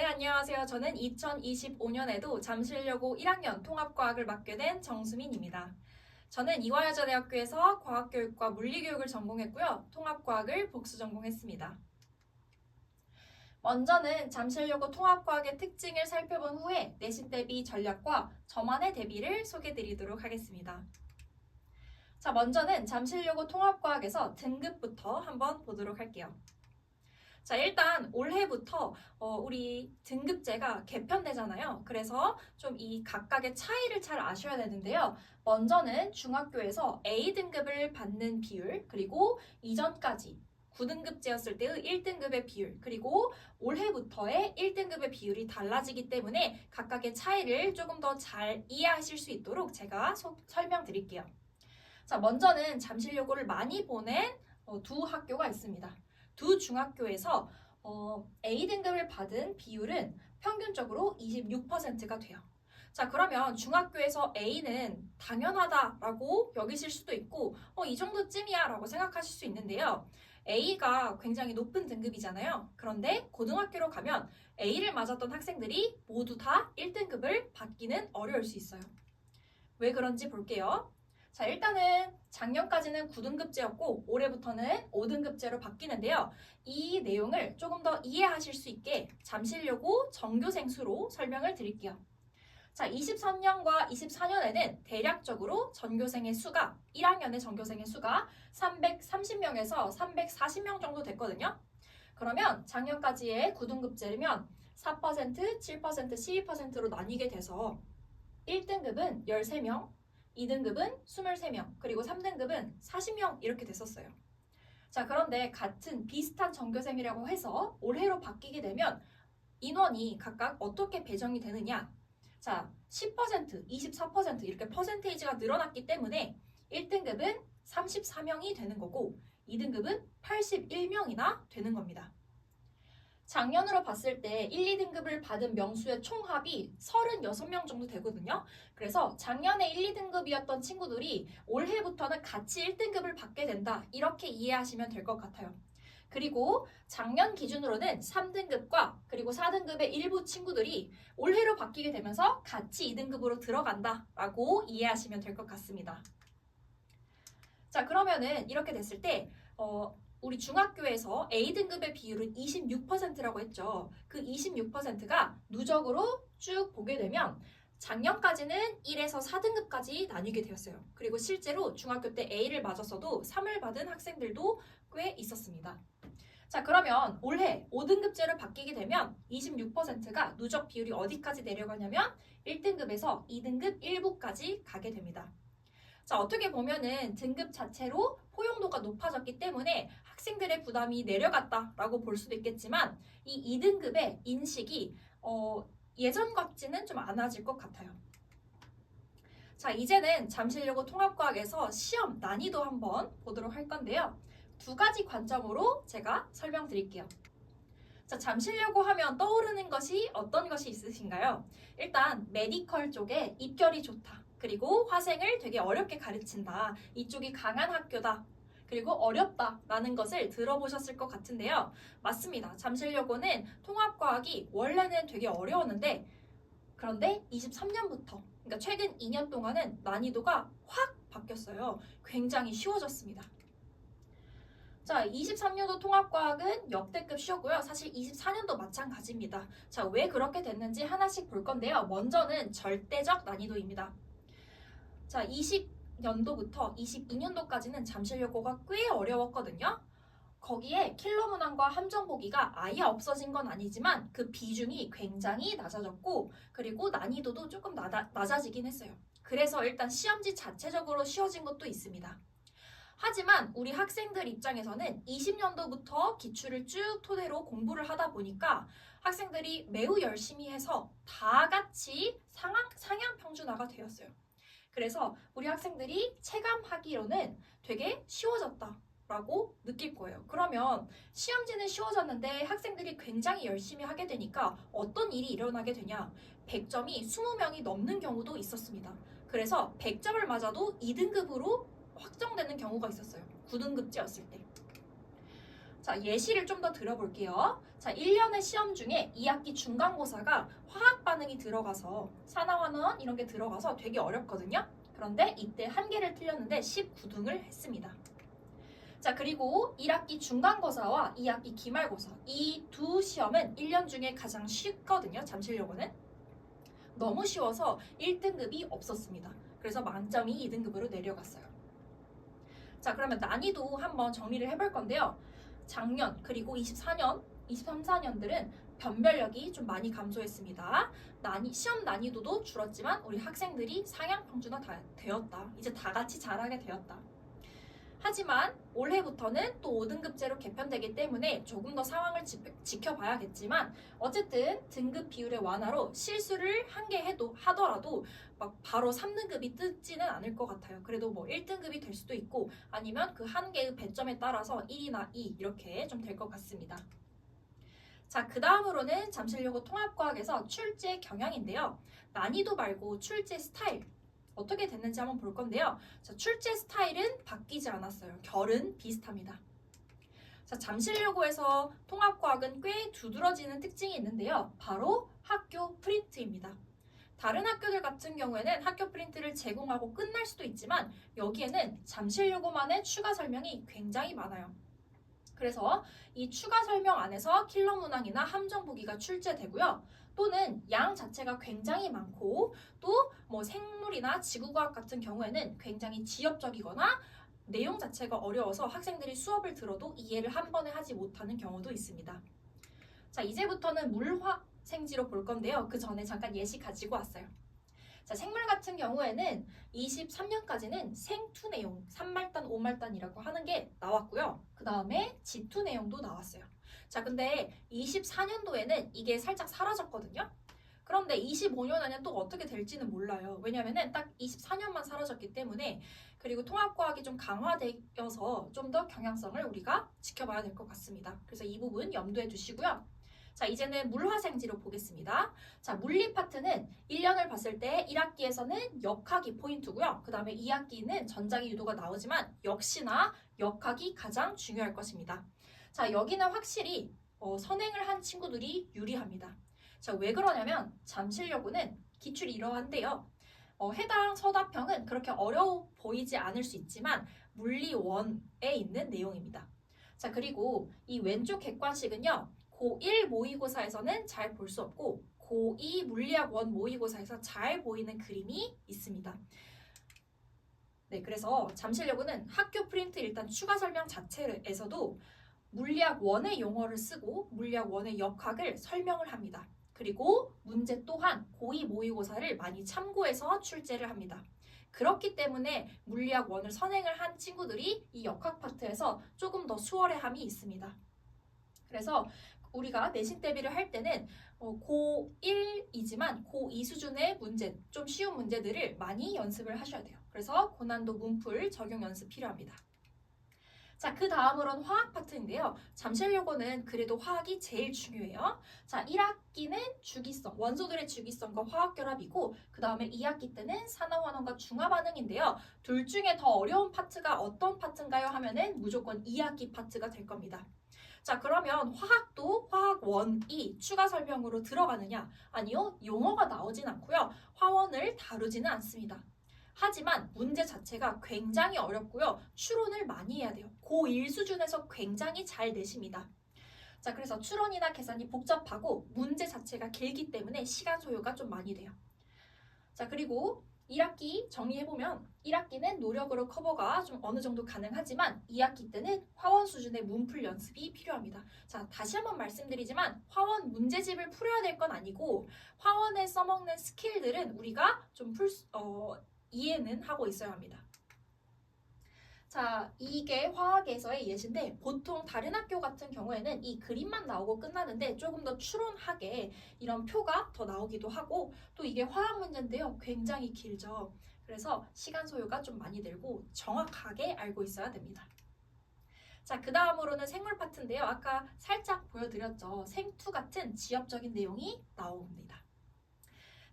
안녕하세요. 저는 2025년에도 잠실여고 1학년 통합과학을 맡게 된 정수민입니다. 저는 이화여자대학교에서 과학교육과 물리교육을 전공했고요. 통합과학을 복수 전공했습니다. 먼저는 잠실여고 통합과학의 특징을 살펴본 후에 내신 대비 전략과 저만의 대비를 소개해드리도록 하겠습니다. 자, 먼저는 잠실여고 통합과학에서 등급부터 한번 보도록 할게요. 자, 일단 올해부터 우리 등급제가 개편되잖아요. 그래서 좀 이 각각의 차이를 잘 아셔야 되는데요. 먼저는 중학교에서 A등급을 받는 비율, 그리고 이전까지 9등급제였을 때의 1등급의 비율, 그리고 올해부터의 1등급의 비율이 달라지기 때문에 각각의 차이를 조금 더 잘 이해하실 수 있도록 제가 설명드릴게요. 자, 먼저는 잠실여고를 많이 보낸 두 학교가 있습니다. 두 중학교에서 A등급을 받은 비율은 평균적으로 26%가 돼요. 자, 그러면 중학교에서 A는 당연하다라고 여기실 수도 있고 이 정도쯤이야 라고 생각하실 수 있는데요. A가 굉장히 높은 등급이잖아요. 그런데 고등학교로 가면 A를 맞았던 학생들이 모두 다 1등급을 받기는 어려울 수 있어요. 왜 그런지 볼게요. 자, 일단은 작년까지는 9등급제였고 올해부터는 5등급제로 바뀌는데요. 이 내용을 조금 더 이해하실 수 있게 잠실여고 전교생 수로 설명을 드릴게요. 자, 23년과 24년에는 대략적으로 전교생의 수가 1학년의 전교생의 수가 330명에서 340명 정도 됐거든요. 그러면 작년까지의 9등급제면 4%, 7%, 12%로 나뉘게 돼서 1등급은 13명, 2등급은 23명, 그리고 3등급은 40명 이렇게 됐었어요. 자, 그런데 같은 비슷한 전교생이라고 해서 올해로 바뀌게 되면 인원이 각각 어떻게 배정이 되느냐? 자, 10%, 24% 이렇게 퍼센테이지가 늘어났기 때문에 1등급은 34명이 되는 거고 2등급은 81명이나 되는 겁니다. 작년으로 봤을 때 1, 2등급을 받은 명수의 총합이 36명 정도 되거든요. 그래서 작년에 1, 2등급이었던 친구들이 올해부터는 같이 1등급을 받게 된다. 이렇게 이해하시면 될 것 같아요. 그리고 작년 기준으로는 3등급과 그리고 4등급의 일부 친구들이 올해로 바뀌게 되면서 같이 2등급으로 들어간다 라고 이해하시면 될 것 같습니다. 자, 그러면은 이렇게 됐을 때 우리 중학교에서 A등급의 비율은 26%라고 했죠. 그 26%가 누적으로 쭉 보게 되면 작년까지는 1에서 4등급까지 나뉘게 되었어요. 그리고 실제로 중학교 때 A를 맞았어도 3을 받은 학생들도 꽤 있었습니다. 자, 그러면 올해 5등급제로 바뀌게 되면 26%가 누적 비율이 어디까지 내려가냐면 1등급에서 2등급 일부까지 가게 됩니다. 자, 어떻게 보면은 등급 자체로 포용도가 높아졌기 때문에 학생들의 부담이 내려갔다라고 볼 수도 있겠지만 이 2등급의 인식이 예전 같지는 좀 않아질 것 같아요. 자, 이제는 잠실여고 통합과학에서 시험 난이도 한번 보도록 할 건데요. 두 가지 관점으로 제가 설명드릴게요. 자, 잠실여고 하면 떠오르는 것이 어떤 것이 있으신가요? 일단 메디컬 쪽에 입결이 좋다. 그리고 화생을 되게 어렵게 가르친다. 이쪽이 강한 학교다. 그리고 어렵다라는 것을 들어보셨을 것 같은데요. 맞습니다. 잠실여고는 통합과학이 원래는 되게 어려웠는데 그런데 23년부터 그러니까 최근 2년 동안은 난이도가 확 바뀌었어요. 굉장히 쉬워졌습니다. 자, 23년도 통합과학은 역대급 쉬웠고요. 사실 24년도 마찬가지입니다. 자, 왜 그렇게 됐는지 하나씩 볼 건데요. 먼저는 절대적 난이도입니다. 자, 20년도부터 22년도까지는 잠실여고가 꽤 어려웠거든요. 거기에 킬러 문항과 함정 보기가 아예 없어진 건 아니지만 그 비중이 굉장히 낮아졌고 그리고 난이도도 조금 낮아지긴 했어요. 그래서 일단 시험지 자체적으로 쉬워진 것도 있습니다. 하지만 우리 학생들 입장에서는 20년도부터 기출을 쭉 토대로 공부를 하다 보니까 학생들이 매우 열심히 해서 다 같이 상향 평준화가 되었어요. 그래서 우리 학생들이 체감하기로는 되게 쉬워졌다라고 느낄 거예요. 그러면 시험지는 쉬워졌는데 학생들이 굉장히 열심히 하게 되니까 어떤 일이 일어나게 되냐? 100점이 20명이 넘는 경우도 있었습니다. 그래서 100점을 맞아도 2등급으로 확정되는 경우가 있었어요. 9등급제였을 때. 자, 예시를 좀 더 들어볼게요. 자, 1년의 시험 중에 2학기 중간고사가 화학 반응이 들어가서 산화환원 이런 게 들어가서 되게 어렵거든요. 그런데 이때 한 개를 틀렸는데 19등을 했습니다. 자, 그리고 1학기 중간고사와 2학기 기말고사 이 두 시험은 1년 중에 가장 쉽거든요. 잠실여고는. 너무 쉬워서 1등급이 없었습니다. 그래서 만점이 2등급으로 내려갔어요. 자, 그러면 난이도 한번 정리를 해볼 건데요. 작년 그리고 24년, 23, 4년들은 변별력이 좀 많이 감소했습니다. 시험 난이도도 줄었지만 우리 학생들이 상향 평준화 되었다. 이제 다 같이 잘하게 되었다. 하지만 올해부터는 또 5등급제로 개편되기 때문에 조금 더 상황을 지켜봐야겠지만 어쨌든 등급 비율의 완화로 실수를 한 개 하더라도 막 바로 3등급이 뜨지는 않을 것 같아요. 그래도 뭐 1등급이 될 수도 있고 아니면 그 한 개의 배점에 따라서 1이나 2 이렇게 좀 될 것 같습니다. 자, 그 다음으로는 잠실여고 통합과학에서 출제 경향인데요. 난이도 말고 출제 스타일 어떻게 됐는지 한번 볼 건데요. 자, 출제 스타일은 바뀌지 않았어요. 결은 비슷합니다. 자, 잠실여고에서 통합과학은 꽤 두드러지는 특징이 있는데요. 바로 학교 프린트입니다. 다른 학교들 같은 경우에는 학교 프린트를 제공하고 끝날 수도 있지만 여기에는 잠실여고만의 추가 설명이 굉장히 많아요. 그래서 이 추가 설명 안에서 킬러 문항이나 함정 보기가 출제되고요. 또는 양 자체가 굉장히 많고 또 뭐 생물이나 지구과학 같은 경우에는 굉장히 지엽적이거나 내용 자체가 어려워서 학생들이 수업을 들어도 이해를 한 번에 하지 못하는 경우도 있습니다. 자, 이제부터는 물화생지로 볼 건데요. 그 전에 잠깐 예시 가지고 왔어요. 자, 생물 같은 경우에는 23년까지는 생투 내용 3말단, 5말단이라고 하는 게 나왔고요. 그 다음에 지투 내용도 나왔어요. 자, 근데 24년도에는 이게 살짝 사라졌거든요. 그런데 25년에는 또 어떻게 될지는 몰라요. 왜냐면은 딱 24년만 사라졌기 때문에 그리고 통합과학이 좀 강화되어서 좀 더 경향성을 우리가 지켜봐야 될 것 같습니다. 그래서 이 부분 염두에 두시고요. 자, 이제는 물화생지로 보겠습니다. 자, 물리 파트는 1년을 봤을 때 1학기에서는 역학이 포인트고요. 그 다음에 2학기는 전자기 유도가 나오지만 역시나 역학이 가장 중요할 것입니다. 자, 여기는 확실히 선행을 한 친구들이 유리합니다. 자, 왜 그러냐면 잠실여고는 기출이 이러한데요. 해당 서답형은 그렇게 어려워 보이지 않을 수 있지만 물리 1에 있는 내용입니다. 자, 그리고 이 왼쪽 객관식은요. 고1 모의고사에서는 잘 볼 수 없고 고2 물리학 1 모의고사에서 잘 보이는 그림이 있습니다. 네, 그래서 잠실여고는 학교 프린트 일단 추가 설명 자체에서도 물리학 1의 용어를 쓰고 물리학 1의 역학을 설명을 합니다. 그리고 문제 또한 고2 모의고사를 많이 참고해서 출제를 합니다. 그렇기 때문에 물리학 1을 선행을 한 친구들이 이 역학 파트에서 조금 더 수월해함이 있습니다. 그래서 우리가 내신 대비를 할 때는 고1이지만 고2 수준의 문제, 좀 쉬운 문제들을 많이 연습을 하셔야 돼요. 그래서 고난도 문풀 적용 연습 필요합니다. 자, 그 다음으로는 화학 파트인데요. 잠실여고는 그래도 화학이 제일 중요해요. 자, 1학기는 주기성, 원소들의 주기성과 화학결합이고 그 다음에 2학기 때는 산화환원과 중화반응인데요. 둘 중에 더 어려운 파트가 어떤 파트인가요? 하면은 무조건 2학기 파트가 될 겁니다. 자, 그러면 화학도 화학 1이 추가 설명으로 들어가느냐? 아니요, 용어가 나오진 않고요. 화원을 다루지는 않습니다. 하지만 문제 자체가 굉장히 어렵고요. 추론을 많이 해야 돼요. 고1 수준에서 굉장히 잘 내십니다. 자, 그래서 추론이나 계산이 복잡하고 문제 자체가 길기 때문에 시간 소요가 좀 많이 돼요. 자, 그리고 1학기 정리해보면 1학기는 노력으로 커버가 좀 어느 정도 가능하지만 2학기 때는 화원 수준의 문풀 연습이 필요합니다. 자, 다시 한번 말씀드리지만 화원 문제집을 풀어야 될 건 아니고 화원에 써먹는 스킬들은 우리가 좀 이해는 하고 있어야 합니다. 자, 이게 화학에서의 예시인데 보통 다른 학교 같은 경우에는 이 그림만 나오고 끝나는데 조금 더 추론하게 이런 표가 더 나오기도 하고 또 이게 화학 문제인데요. 굉장히 길죠. 그래서 시간 소요가 좀 많이 들고 정확하게 알고 있어야 됩니다. 자, 그 다음으로는 생물 파트인데요. 아까 살짝 보여드렸죠. 생투 같은 지엽적인 내용이 나옵니다.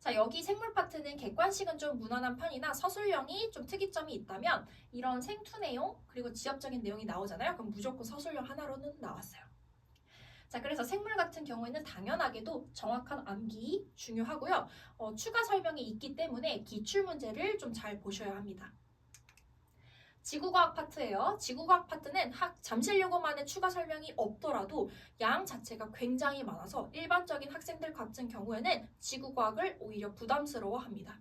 자, 여기 생물 파트는 객관식은 좀 무난한 편이나 서술형이 좀 특이점이 있다면 이런 생투 내용 그리고 지엽적인 내용이 나오잖아요. 그럼 무조건 서술형 하나로는 나왔어요. 자, 그래서 생물 같은 경우에는 당연하게도 정확한 암기 중요하고요. 추가 설명이 있기 때문에 기출문제를 좀 잘 보셔야 합니다. 지구과학 파트예요. 지구과학 파트는 잠실요금안에 추가 설명이 없더라도 양 자체가 굉장히 많아서 일반적인 학생들 같은 경우에는 지구과학을 오히려 부담스러워합니다.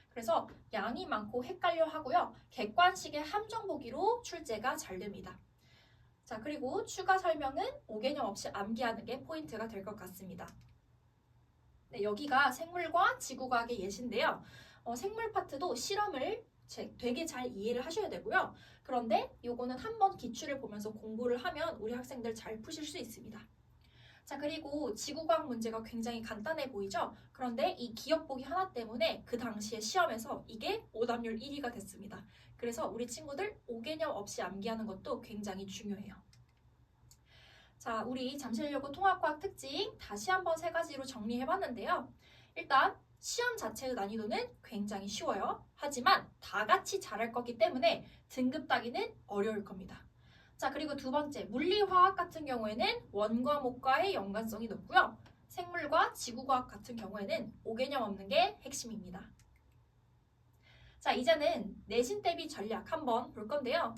그래서 양이 많고 헷갈려 하고요. 객관식의 함정 보기로 출제가 잘 됩니다. 자, 그리고 추가 설명은 5개념 없이 암기하는 게 포인트가 될 것 같습니다. 네, 여기가 생물과 지구과학의 예시인데요. 생물 파트도 실험을 되게 잘 이해를 하셔야 되고요. 그런데 요거는 한번 기출을 보면서 공부를 하면 우리 학생들 잘 푸실 수 있습니다. 자, 그리고 지구과학 문제가 굉장히 간단해 보이죠? 그런데 이 기억 보기 하나 때문에 그 당시에 시험에서 이게 오답률 1위가 됐습니다. 그래서 우리 친구들 5개념 없이 암기하는 것도 굉장히 중요해요. 자, 우리 잠실여고 통합과학 특징 다시 한번 3가지로 정리해봤는데요. 일단 시험 자체의 난이도는 굉장히 쉬워요. 하지만 다 같이 잘할 거기 때문에 등급 따기는 어려울 겁니다. 자, 그리고 두 번째, 물리화학 같은 경우에는 원과목과의 연관성이 높고요. 생물과 지구과학 같은 경우에는 5개념 없는 게 핵심입니다. 자, 이제는 내신 대비 전략 한번 볼 건데요.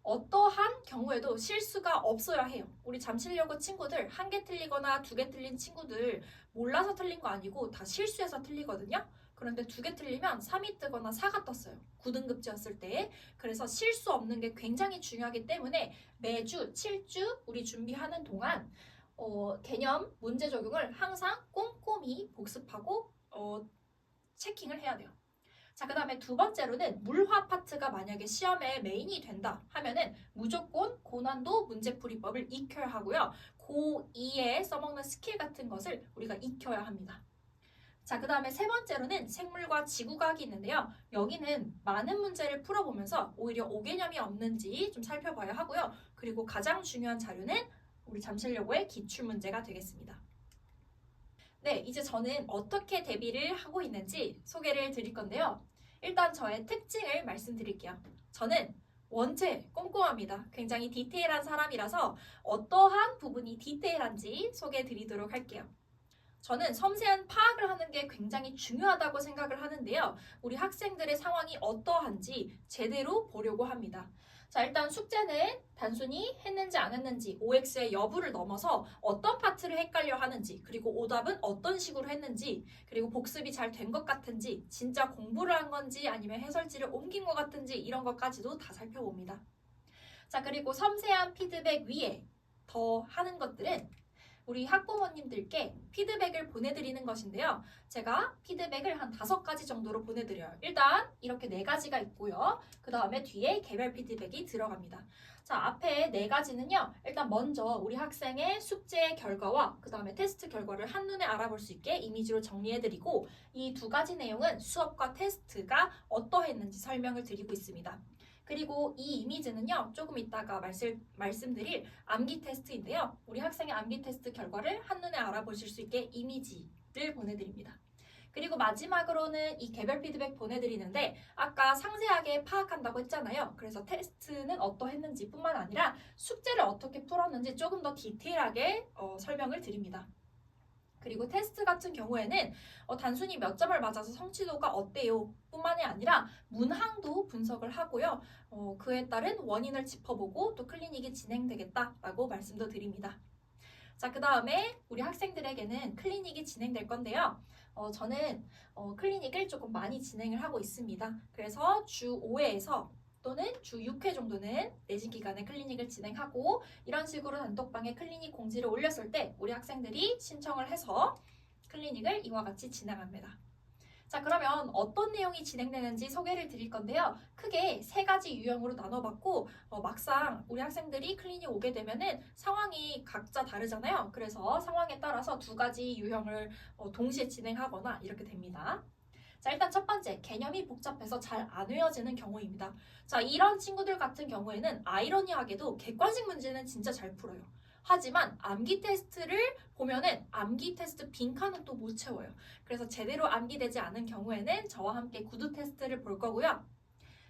어떠한 경우에도 실수가 없어야 해요. 우리 잠실여고 친구들 1개 틀리거나 2개 틀린 친구들 몰라서 틀린 거 아니고 다 실수해서 틀리거든요. 그런데 2개 틀리면 3이 뜨거나 4가 떴어요. 9등급제였을 때. 그래서 실수 없는 게 굉장히 중요하기 때문에 매주 7주 우리 준비하는 동안 개념 문제 적용을 항상 꼼꼼히 복습하고 체킹을 해야 돼요. 자, 그 다음에 두 번째로는 물화 파트가 만약에 시험에 메인이 된다 하면은 무조건 고난도 문제풀이법을 익혀야 하고요. 고2에 써먹는 스킬 같은 것을 우리가 익혀야 합니다. 자, 그 다음에 세 번째로는 생물과 지구과학이 있는데요. 여기는 많은 문제를 풀어보면서 오히려 5개념이 없는지 좀 살펴봐야 하고요. 그리고 가장 중요한 자료는 우리 잠실여고의 기출문제가 되겠습니다. 네, 이제 저는 어떻게 대비를 하고 있는지 소개를 드릴 건데요. 일단 저의 특징을 말씀드릴게요. 저는 원체 꼼꼼합니다. 굉장히 디테일한 사람이라서 어떠한 부분이 디테일한지 소개해 드리도록 할게요. 저는 섬세한 파악을 하는 게 굉장히 중요하다고 생각을 하는데요. 우리 학생들의 상황이 어떠한지 제대로 보려고 합니다. 자, 일단 숙제는 단순히 했는지 안 했는지 OX의 여부를 넘어서 어떤 파트를 헷갈려 하는지 그리고 오답은 어떤 식으로 했는지 그리고 복습이 잘 된 것 같은지 진짜 공부를 한 건지 아니면 해설지를 옮긴 것 같은지 이런 것까지도 다 살펴봅니다. 자, 그리고 섬세한 피드백 위에 더 하는 것들은 우리 학부모님들께 피드백을 보내드리는 것인데요. 제가 피드백을 한 5가지 정도로 보내드려요. 일단 이렇게 4가지가 있고요. 그 다음에 뒤에 개별 피드백이 들어갑니다. 자, 앞에 4가지는요. 일단 먼저 우리 학생의 숙제 결과와 그 다음에 테스트 결과를 한눈에 알아볼 수 있게 이미지로 정리해드리고 이 2가지 내용은 수업과 테스트가 어떠했는지 설명을 드리고 있습니다. 그리고 이 이미지는요, 조금 이따가 말씀드릴 암기 테스트인데요. 우리 학생의 암기 테스트 결과를 한눈에 알아보실 수 있게 이미지를 보내드립니다. 그리고 마지막으로는 이 개별 피드백 보내드리는데 아까 상세하게 파악한다고 했잖아요. 그래서 테스트는 어떠했는지 뿐만 아니라 숙제를 어떻게 풀었는지 조금 더 디테일하게 설명을 드립니다. 그리고 테스트 같은 경우에는 단순히 몇 점을 맞아서 성취도가 어때요? 뿐만이 아니라 문항도 분석을 하고요. 그에 따른 원인을 짚어보고 또 클리닉이 진행되겠다라고 말씀도 드립니다. 자, 그 다음에 우리 학생들에게는 클리닉이 진행될 건데요. 저는 클리닉을 조금 많이 진행을 하고 있습니다. 그래서 주 5회에서 또는 주 6회 정도는 내신 기간에 클리닉을 진행하고 이런 식으로 단톡방에 클리닉 공지를 올렸을 때 우리 학생들이 신청을 해서 클리닉을 이와 같이 진행합니다. 자, 그러면 어떤 내용이 진행되는지 소개를 드릴 건데요. 크게 3가지 유형으로 나눠봤고 막상 우리 학생들이 클리닉 오게 되면은 상황이 각자 다르잖아요. 그래서 상황에 따라서 2가지 유형을 동시에 진행하거나 이렇게 됩니다. 자, 일단 첫 번째, 개념이 복잡해서 잘 안 외워지는 경우입니다. 자, 이런 친구들 같은 경우에는 아이러니하게도 객관식 문제는 진짜 잘 풀어요. 하지만 암기 테스트를 보면은 암기 테스트 빈칸은 또 못 채워요. 그래서 제대로 암기되지 않은 경우에는 저와 함께 구두 테스트를 볼 거고요.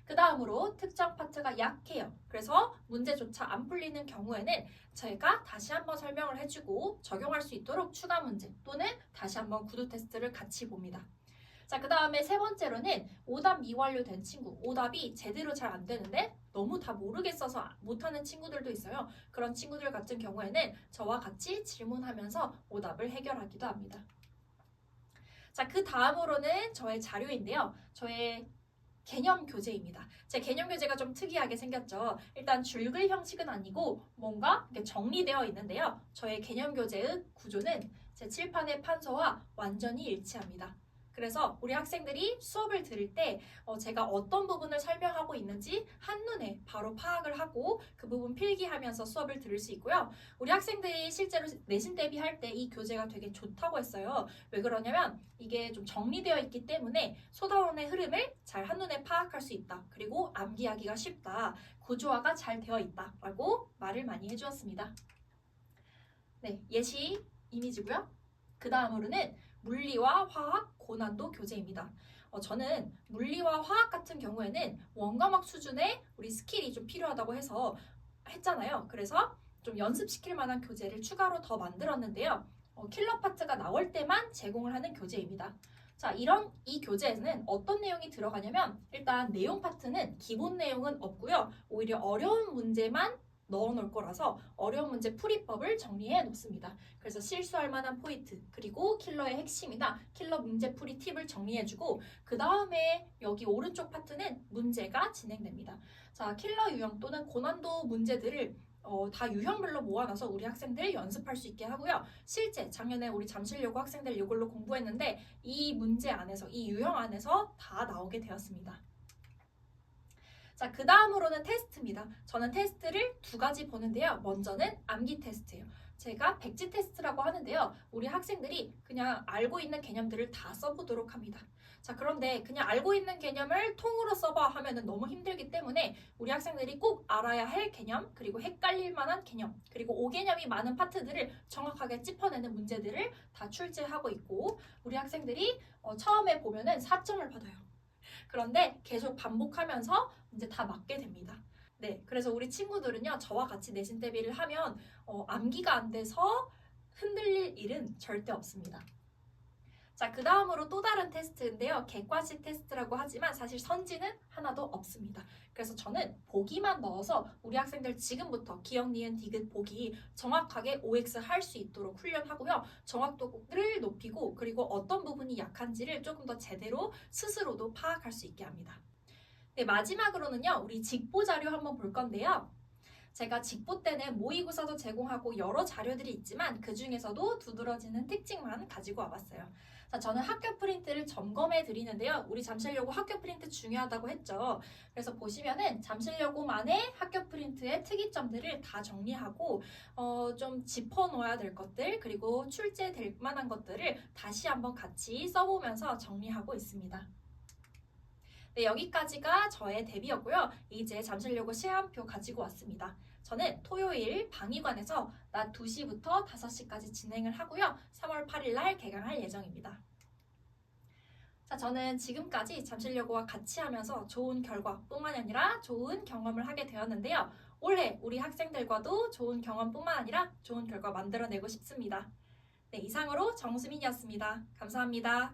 그 다음으로 특정 파트가 약해요. 그래서 문제조차 안 풀리는 경우에는 제가 다시 한번 설명을 해주고 적용할 수 있도록 추가 문제 또는 다시 한번 구두 테스트를 같이 봅니다. 자, 그 다음에 세 번째로는 오답 미완료된 친구. 오답이 제대로 잘 안 되는데 너무 다 모르겠어서 못하는 친구들도 있어요. 그런 친구들 같은 경우에는 저와 같이 질문하면서 오답을 해결하기도 합니다. 자, 그 다음으로는 저의 자료인데요. 저의 개념 교재입니다. 제 개념 교재가 좀 특이하게 생겼죠. 일단 줄글 형식은 아니고 뭔가 이렇게 정리되어 있는데요. 저의 개념 교재의 구조는 제 칠판의 판서와 완전히 일치합니다. 그래서 우리 학생들이 수업을 들을 때 제가 어떤 부분을 설명하고 있는지 한눈에 바로 파악을 하고 그 부분 필기하면서 수업을 들을 수 있고요. 우리 학생들이 실제로 내신 대비할 때 이 교재가 되게 좋다고 했어요. 왜 그러냐면 이게 좀 정리되어 있기 때문에 쏟아오는 흐름을 잘 한눈에 파악할 수 있다. 그리고 암기하기가 쉽다. 구조화가 잘 되어 있다라고 말을 많이 해주었습니다. 네, 예시 이미지고요. 그 다음으로는 물리와 화학 고난도 교재입니다. 저는 물리와 화학 같은 경우에는 원과목 수준의 우리 스킬이 좀 필요하다고 해서 했잖아요. 그래서 좀 연습시킬 만한 교재를 추가로 더 만들었는데요. 킬러 파트가 나올 때만 제공을 하는 교재입니다. 자, 이 교재에는 어떤 내용이 들어가냐면 일단 내용 파트는 기본 내용은 없고요. 오히려 어려운 문제만 넣어놓을 거라서 어려운 문제 풀이법을 정리해 놓습니다. 그래서 실수할 만한 포인트, 그리고 킬러의 핵심이나 킬러 문제 풀이 팁을 정리해주고 그 다음에 여기 오른쪽 파트는 문제가 진행됩니다. 자, 킬러 유형 또는 고난도 문제들을 다 유형별로 모아놔서 우리 학생들 연습할 수 있게 하고요. 실제 작년에 우리 잠실여고 학생들 이걸로 공부했는데 이 문제 안에서, 이 유형 안에서 다 나오게 되었습니다. 자, 그 다음으로는 테스트입니다. 저는 테스트를 두 가지 보는데요. 먼저는 암기 테스트예요. 제가 백지 테스트라고 하는데요. 우리 학생들이 그냥 알고 있는 개념들을 다 써보도록 합니다. 자, 그런데 그냥 알고 있는 개념을 통으로 써봐 하면은 너무 힘들기 때문에 우리 학생들이 꼭 알아야 할 개념, 그리고 헷갈릴 만한 개념, 그리고 5개념이 많은 파트들을 정확하게 짚어내는 문제들을 다 출제하고 있고 우리 학생들이 처음에 보면은 4점을 받아요. 그런데 계속 반복하면서 이제 다 맞게 됩니다. 네, 그래서 우리 친구들은요, 저와 같이 내신 대비를 하면 암기가 안 돼서 흔들릴 일은 절대 없습니다. 자, 그 다음으로 또 다른 테스트인데요. 객관식 테스트라고 하지만 사실 선지는 하나도 없습니다. 그래서 저는 보기만 넣어서 우리 학생들 지금부터 기억, 니은, 디귿 보기 정확하게 OX 할 수 있도록 훈련하고요. 정확도를 높이고 그리고 어떤 부분이 약한지를 조금 더 제대로 스스로도 파악할 수 있게 합니다. 네, 마지막으로는요. 우리 직보 자료 한번 볼 건데요. 제가 직보 때는 모의고사도 제공하고 여러 자료들이 있지만 그 중에서도 두드러지는 특징만 가지고 와봤어요. 자, 저는 학교 프린트를 점검해 드리는데요. 우리 잠실여고 학교 프린트 중요하다고 했죠. 그래서 보시면은 잠실여고만의 학교 프린트의 특이점들을 다 정리하고 좀 짚어 놓아야 될 것들 그리고 출제될 만한 것들을 다시 한번 같이 써보면서 정리하고 있습니다. 네, 여기까지가 저의 대비였고요. 이제 잠실여고 시험표 가지고 왔습니다. 저는 토요일 방위관에서 낮 2시부터 5시까지 진행을 하고요. 3월 8일 날 개강할 예정입니다. 자, 저는 지금까지 잠실여고와 같이 하면서 좋은 결과뿐만 아니라 좋은 경험을 하게 되었는데요. 올해 우리 학생들과도 좋은 경험뿐만 아니라 좋은 결과 만들어내고 싶습니다. 네, 이상으로 정수민이었습니다. 감사합니다.